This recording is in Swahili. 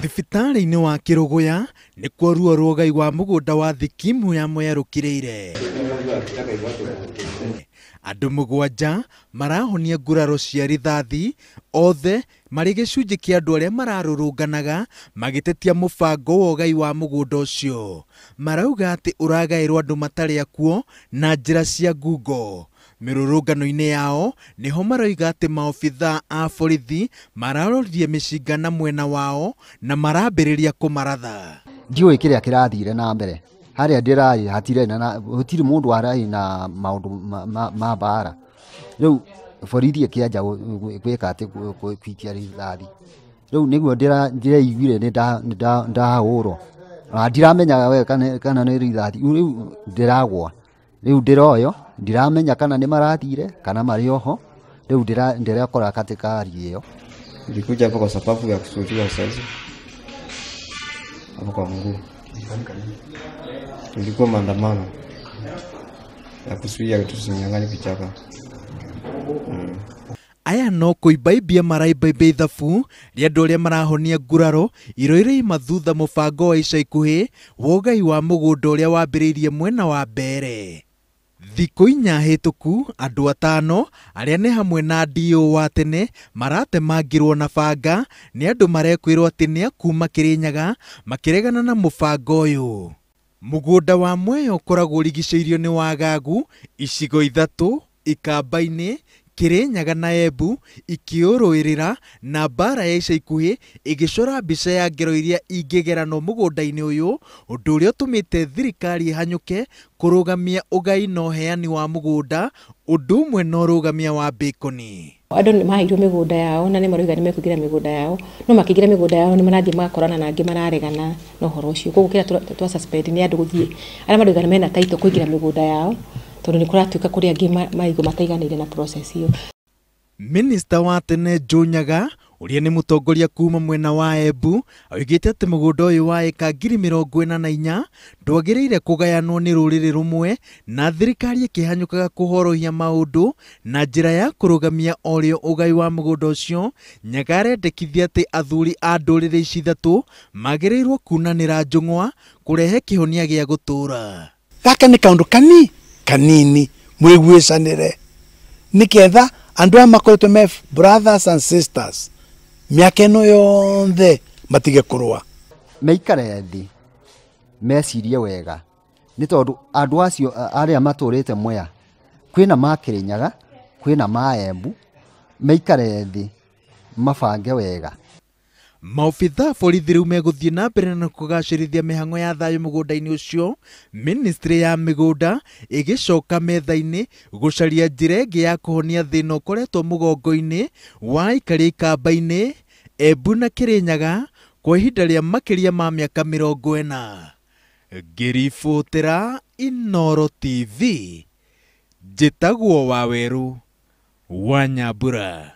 Thibitarĩ-inĩ wa Kĩrũgũya nĩkuo ruo rwa ũgai wa mũgũnda wa Thikimu ya Mwea rũkĩrĩire. Andũ 7 marahonia nguraro cia rithathi, othe marĩ gĩcunjĩ kĩa andũ arĩa mararũrũnganaga magĩtetia mũbango wa ũgai wa mũgũnda ũcio. Marauga atĩ ũragaĩrwo andũ matarĩ akuo na njĩra cia ngungo. Mĩrũrũngano-inĩ yao niho maroiga atĩ maobithaa a borithi mararoririe mĩcinga na mwena wao na marambĩrĩria kũmaratha. Ndiũĩ kĩrĩa kĩrathire na mbere. Harĩa ndĩrarĩ hatirĩ mũndũ ararĩ na maũndũ ma mbara. Rĩu borithi ĩkĩanja gwĩka atĩ kũikia rithathi. Rĩu nĩguo ndĩraiguire ndahũrwo. Na ndiramenya we kana nĩ rithathi. Rĩu ndĩragwa. Rĩu ndĩroyo ndiramenya kana nĩ marathire kana marĩ oho. Rĩu ndirakora katika hali hiyo. Nilikuja hapa kwa sababu ya kusudia usazi hapo kwa Mungu. Tulikuwa maandamano ya kusudia tusinyang'anye vichaka. Aya no kũimbaibia maraimbaibia ithabu rĩa andũ arĩa marahonia nguraro iroire mathutha mũbango wa ica ikuhĩ wa ũgai wa mũgũnda ũrĩa wambĩrĩirie mwena wa mbere. Thikũ 4 hĩtũku andũ 5 arĩa nĩ hamwe na DO wa tene maratemangirwo na banga nĩ andũ marekwĩrwo atĩ nĩ akuma Kĩrĩnyaga makĩregana na mũbango ũyũ. Mũgũnda wa Mwea ũkoragwo ũrigicĩirio nĩ wagagu icigo 3 ikamba-inĩ Kĩrĩnyaga na Embu ikĩũrũĩrĩra na mbara ya ica ikuhĩ ĩgĩcora mbica ya ngero iria ingĩgeranwo mũgũnda-inĩ ũyũ, ũndũ ũrĩa ũtũmĩte thirikari ĩhanyũke kũrũgamia ũgai na ũheani wa mũgũnda ũndũ ũmwe na ũrũgamia wa bĩkoni. Andũ nĩ maheirwo mĩgũnda yao na nĩ marauga nĩ mekũingĩra mĩgũnda yao, no makĩingĩra mĩgũnda yao nĩ marathiĩ magakorana na angĩ mararegana na ũhoro ũcio. Koguo kĩrĩa twa suspend nĩ andũ gũthiĩ arĩa marauga nĩ mena title kũingĩra mĩgũnda yao, tondũ nĩ kũratuĩka kũrĩ angĩ marigũ mataiganĩire na process hiyo. Minister wa tene Njũnyaga ũrĩa nĩ mũtongoria kuma mwena wa Embu oigĩte atĩ mũgũnda ũyũ wa eka 44,000 ndwagĩrĩire kũgayanwo nĩ rũrĩrĩ rũmwe na thirikari ĩkĩhanyũkaga kũhorohia maũndũ na njĩra ya kũrũgamia orĩo ũgai wa mũgũnda ũcio. Nyaga arendekithia atĩ athuri a ndũrĩrĩ ici 3 magĩrĩirwo kunanĩra njũng'wa kũrehe kĩhonia gĩa gũtũũra. Gaka nĩ kaũndũ kanini mwĩguĩcanĩre nĩketha andũ aya makoretwo me brothers and sisters mĩaka ĩno yothe matige kũrũa. Meikare thĩ mecirie wega nĩ tondũ andũ acio arĩa matũrĩte Mwea kwĩna ma Kĩrĩnyaga kwĩna ma Embu, meikare thĩ mabange wega. Maobithaa borithi rĩu megũthiĩ na mbere na kũgacĩrithia mĩhang'o ya thayũ mũgũnda-inĩ ũcio, ministry ya mĩgũnda ĩgĩcoka metha-inĩ gũcaria njĩra ĩngĩ ya kũhonia thĩna ũkoretwo mũgongo-inĩ wa aikari ikamba-inĩ Embu na Kĩrĩnyaga kwa ihinda rĩa makĩria ma mĩaka 40. Ngĩribotera Inooro TV, njĩtagwo Waweru wa Nyambura.